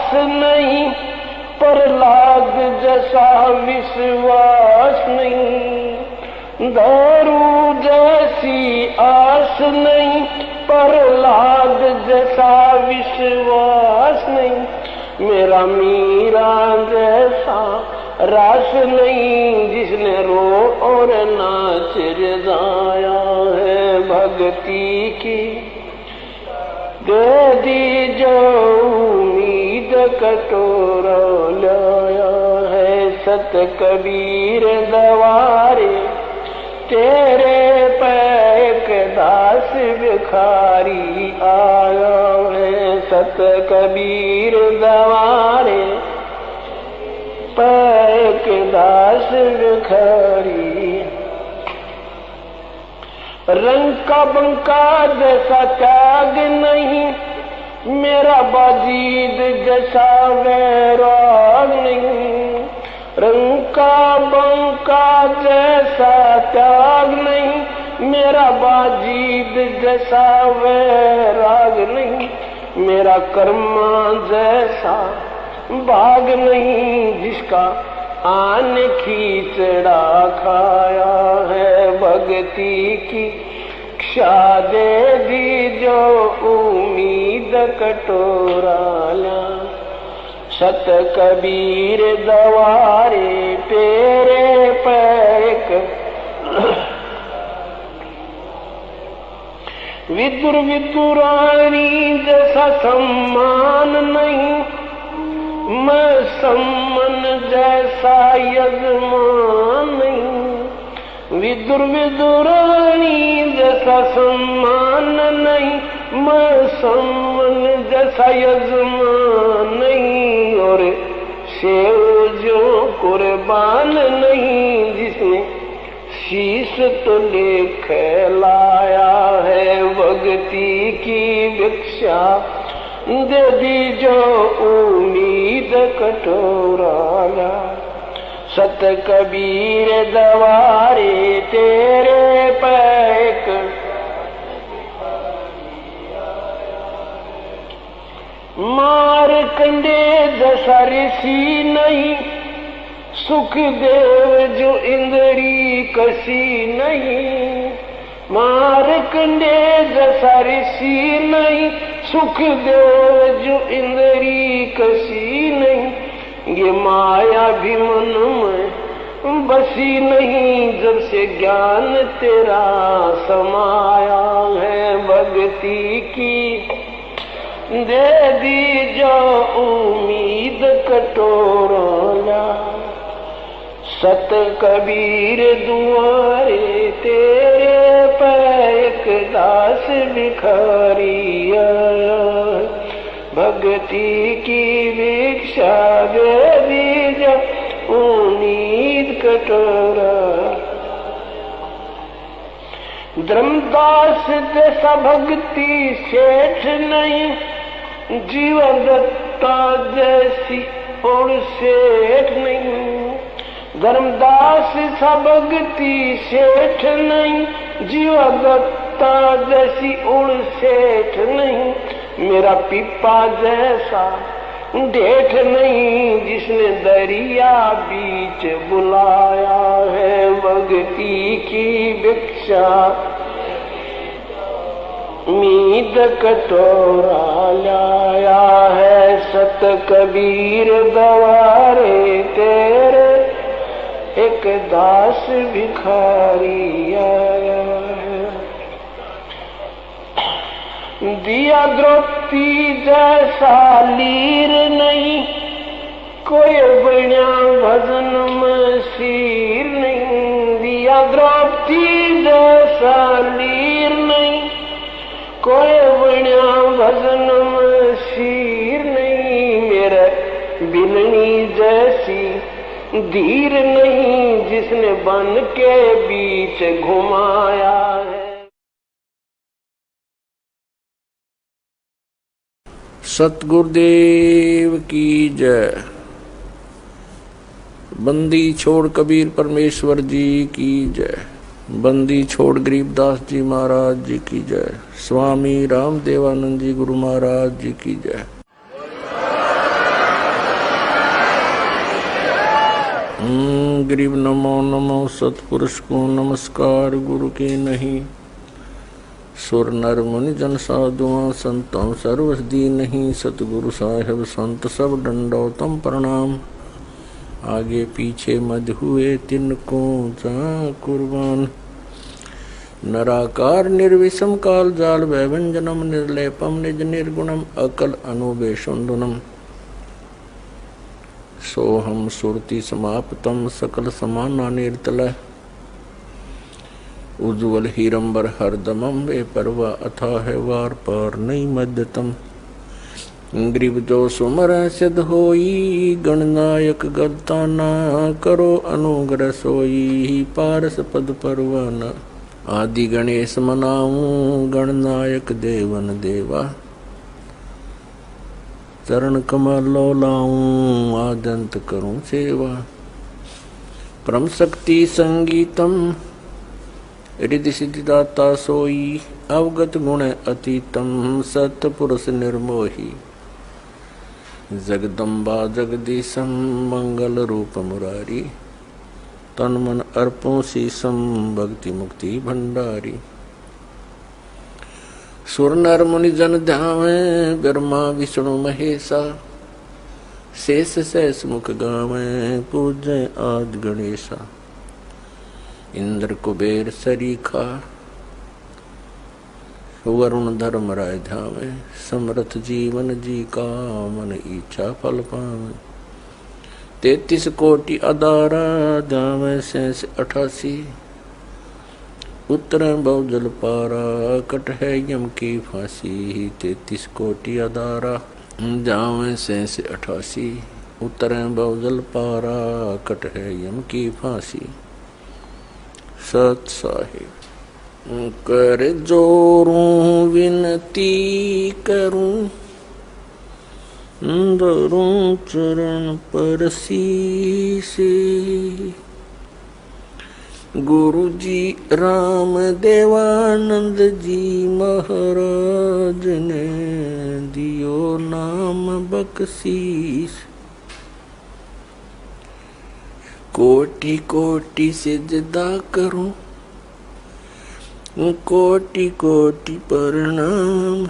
आस नहीं, प्रहलाद जैसा विश्वास नहीं। दारू जैसी आस नहीं, प्रहलाद जैसा विश्वास नहीं। मेरा मीरा जैसा रास नहीं, जिसने रो और नाच रजाया है। भक्ति की दे दी जो उम्मीद कटोरा लाया है। सत कबीर दवारे तेरे पैक दास भिखारी आया है। सत कबीर दवारे पैक दास भिखारी। रंग का बंका जैसा त्याग नहीं, मेरा बाजीद जैसा वैराग नहीं। रंग का बंका जैसा त्याग नहीं, मेरा बाजीद जैसा वैराग नहीं। मेरा कर्मा जैसा भाग नहीं, जिसका आन खींचड़ा खाया है। भक्ति की क्षा दे दी जो उम्मीद कटोरा ला। सत कबीर दवारे तेरे पैक। विदुर विदुरानी जैसा सम्मान नहीं, मैं सम्मन जैसा यजमान नहीं। विदुर विदुरानी जैसा सम्मान नहीं, मैं सम्मन जैसा यजमान नहीं। और सेव जो कुर्बान नहीं, जिसने शीश तो लेख लाया है। भक्ति की भिक्षा दे दी जो उम्मीद कटोरा ला। सत कबीर दवारे तेरे पैक। मारकंडे जैसा ऋषि नहीं, सुखदेव जो इंद्री कसी नहीं। मारकंडे जैसा ऋषि नहीं, सुखदेव जो इंद्री कसी नहीं। ये माया भी मन में बसी नहीं, जब से ज्ञान तेरा समाया है। भक्ति की दे दी जो उम्मीद कटोरा ला। सत कबीर दुआरे तेरे पैक दास भिखारी आया। भक्ति की भिक्षा दे दी जो उम्मीद कटोरा। धर्मदास जैसा भक्ति सेठ नहीं, जीवन दत्ता जैसी और सेठ नहीं। धर्मदास सा भक्ति सेठ नहीं, जीवन दत्ता जैसी और सेठ नहीं। मेरा पिपा जैसा डेठ नहीं, जिसने दरिया बीच बुलाया है। भक्ति की भिक्षा उम्मीद कटोरा लाया है। सत कबीर दवारे तेरे एक दास भिखारी आया है। दिया द्रौपदी जैसा लीर नहीं, कोई बण्या भजन में सीर नहीं। दिया द्रौपदी जैसा लीर नहीं, कोई बण्या भजन में सीर नहीं। मेरे बिलनी जैसी धीर नहीं, जिसने बन के बीच घुमाया है। सतगुरुदेव की जय। बंदी छोड़ कबीर परमेश्वर जी की जय। बंदी छोड़ गरीबदास जी महाराज जी की जय। स्वामी रामदेवानंद जी गुरु महाराज जी की जय। गरीब नमो नमो सतपुरुष को नमस्कार गुरु के नहीं। सुर नर मुनि जन साधुआ संतों सर्वसदी नहीं। सतगुरु साहेब संत सब दंडोतम प्रणाम। आगे पीछे मध हुए तिनको जा कुर्बान। नराकार निर्विषम काल जाल वैभंजनम निर्लेपम निज निर्गुणम अकल अनुबेशुंदुनम। सोहम सुरति समाप्तम सकल समाना निर्तल। उज्ज्वल हीरंबर हरदमम वे परवा अथाह वार पार नहीं मध्यतम। ग्रीव जो सुमर सिद्ध होई गणनायक गलताना। करो अनुग्रह सोई पारस पद परवाना। आदि गणेश मनाऊं गणनायक देवन देवा। चरण कमल लाऊं आदंत करूं सेवा। परम शक्ति संगीतम रिद्धि सिद्धिदाता सोई। अवगत गुण अतीतम सतपुरुष निर्मोही। जगदम्बा जगदीशम मंगल रूप मुरारी। तन मन अर्पों शीसम भक्ति मुक्ति भंडारी। सुर नर मुनि जन ध्यावे ब्रह्मा विष्णु महेशा। शेष सहस मुख गावे पूजय आदि गणेशा। इंद्र कुबेर सरीखा वरुण धर्म राय ध्यावे। समर्थ जीवन जी का मन इच्छा फल पावे। 33 कोटि अदारा ध्यावे शेष 88। उत्तर बहुजल पारा कट है यम की फांसी। 33 कोटि अदारा ध्यावे शेष 88। उत्तर बहुजल पारा कट है यम की फांसी। सत साहिब कर जोरूं विनती करूं। धरूं चरण पर शीसे। गुरु जी राम देवानंद जी महाराज ने दियो नाम बख्शीश। कोटि कोटि सिजदा करूं कोटि कोटि प्रणाम।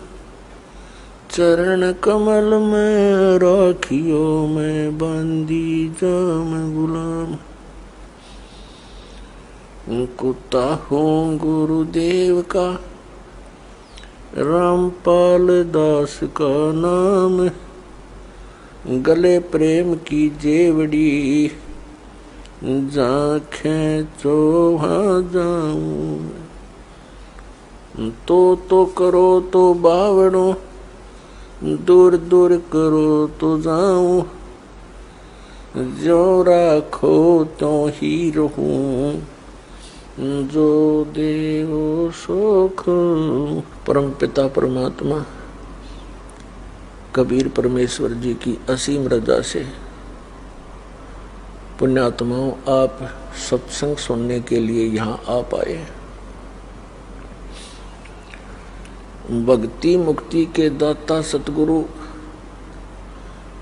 चरण कमल में राखियो मैं बंदी जाम गुलाम। कुत्ता हूँ गुरुदेव का रामपाल दास का नाम। गले प्रेम की जेवड़ी जाखें चोहा जाऊं। तो करो तो बावड़ो दूर दूर करो तो जाऊं। जो राखो तो ही रहूं जो देवो सुख। परम पिता परमात्मा कबीर परमेश्वर जी की असीम रजा से पुण्यात्माओं आप सत्संग सुनने के लिए यहाँ आ पाए। भक्ति मुक्ति के दाता सतगुरु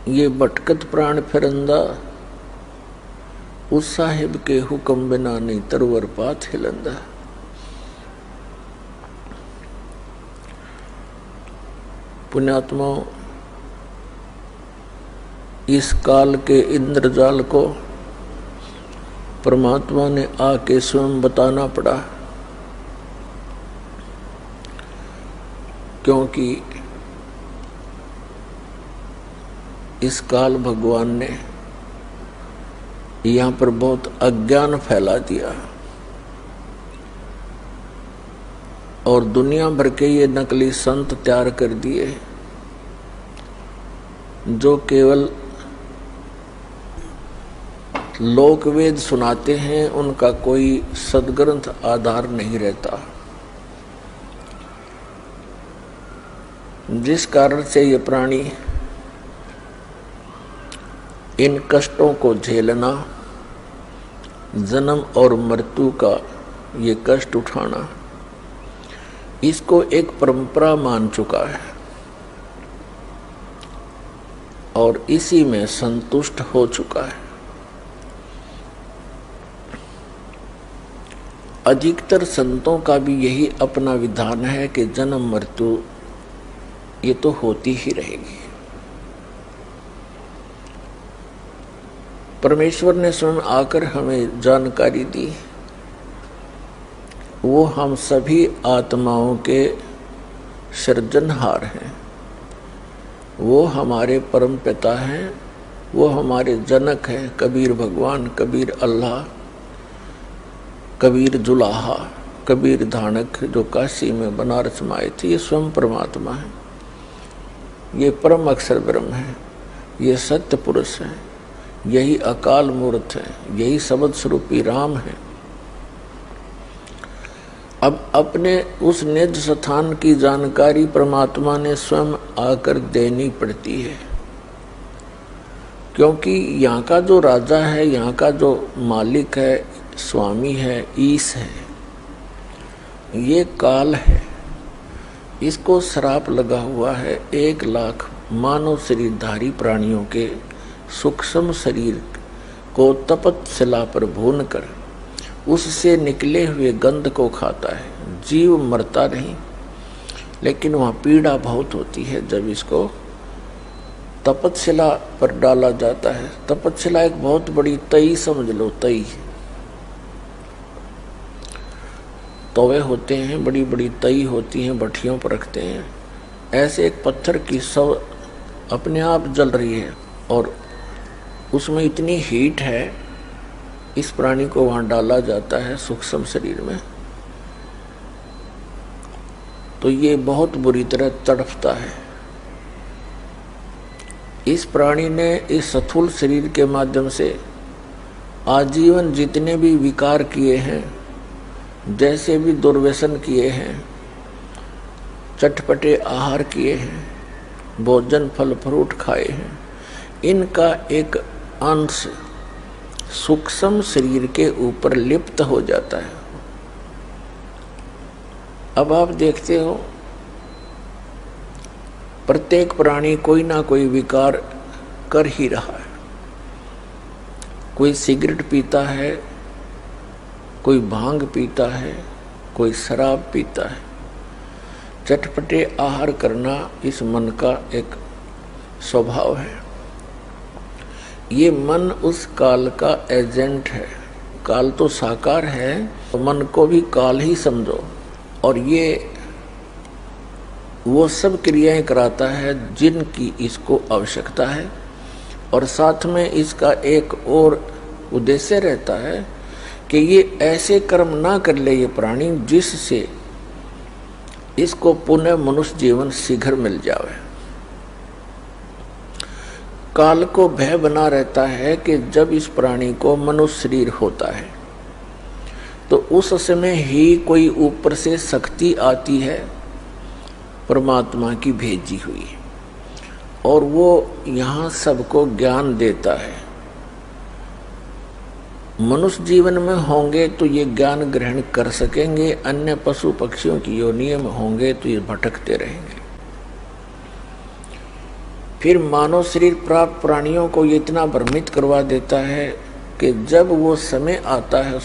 ये भटकत प्राण फिरंदा। उस साहिब के हुक्म बिना नहीं तरवर पात हिलंदा। पुण्यात्माओं इस काल के इंद्रजाल को परमात्मा ने आके स्वयं बताना पड़ा। क्योंकि इस काल भगवान ने यहाँ पर बहुत अज्ञान फैला दिया और दुनिया भर के ये नकली संत तैयार कर दिए जो केवल लोकवेद सुनाते हैं। उनका कोई सदग्रंथ आधार नहीं रहता, जिस कारण से ये प्राणी इन कष्टों को झेलना, जन्म और मृत्यु का ये कष्ट उठाना, इसको एक परंपरा मान चुका है और इसी में संतुष्ट हो चुका है। अधिकतर संतों का भी यही अपना विधान है कि जन्म मृत्यु ये तो होती ही रहेगी। परमेश्वर ने स्वयं आकर हमें जानकारी दी, वो हम सभी आत्माओं के सृजनहार हैं, वो हमारे परम पिता हैं, वो हमारे जनक हैं। कबीर भगवान, कबीर अल्लाह, कबीर जुलाहा, कबीर धानक जो काशी में बनारस में आए थे, ये स्वयं परमात्मा है, ये परम अक्षर ब्रह्म है, ये सत्य पुरुष है, यही अकाल मूर्त है, यही शब्द स्वरूपी राम है। अब अपने उस निज स्थान की जानकारी परमात्मा ने स्वयं आकर देनी पड़ती है, क्योंकि यहाँ का जो राजा है, यहाँ का जो मालिक है, स्वामी है, ईश है, ये काल है। इसको श्राप लगा हुआ है 1 लाख मानव शरीरधारी प्राणियों के सूक्ष्म शरीर को तपत शिला पर भून कर उससे निकले हुए गंध को खाता है। जीव मरता नहीं, लेकिन वहाँ पीड़ा बहुत होती है जब इसको तपतशिला पर डाला जाता है। तपतशिला एक बहुत बड़ी तई समझ लो, तई तवे होते हैं, बड़ी बड़ी तई होती हैं, भट्टियों पर रखते हैं। ऐसे एक पत्थर की सब अपने आप जल रही है और उसमें इतनी हीट है, इस प्राणी को वहां डाला जाता है सूक्ष्म शरीर में, तो ये बहुत बुरी तरह तड़पता है। इस प्राणी ने इस स्थूल शरीर के माध्यम से आजीवन जितने भी विकार किए हैं, जैसे भी दुर्व्यसन किए हैं, चटपटे आहार किए हैं, भोजन फल फ्रूट खाए हैं, इनका एक अंश सूक्ष्म शरीर के ऊपर लिप्त हो जाता है। अब आप देखते हो प्रत्येक प्राणी कोई ना कोई विकार कर ही रहा है। कोई सिगरेट पीता है, कोई भांग पीता है, कोई शराब पीता है। चटपटे आहार करना इस मन का एक स्वभाव है। ये मन उस काल का एजेंट है। काल तो साकार है, तो मन को भी काल ही समझो। और ये वो सब क्रियाएं कराता है जिनकी इसको आवश्यकता है, और साथ में इसका एक और उद्देश्य रहता है कि ये ऐसे कर्म ना कर ले ये प्राणी जिससे इसको पुनः मनुष्य जीवन शीघ्र मिल जाए। काल को भय बना रहता है कि जब इस प्राणी को मनुष्य शरीर होता है तो उस समय ही कोई ऊपर से शक्ति आती है परमात्मा की भेजी हुई, और वो यहाँ सबको ज्ञान देता है। मनुष्य जीवन में होंगे तो ये ज्ञान ग्रहण कर सकेंगे, अन्य पशु पक्षियों की योनियों में होंगे तो ये भटकते रहेंगे। फिर मानव शरीर प्राप्त प्राणियों को ये इतना भ्रमित करवा देता है कि जब वो समय आता है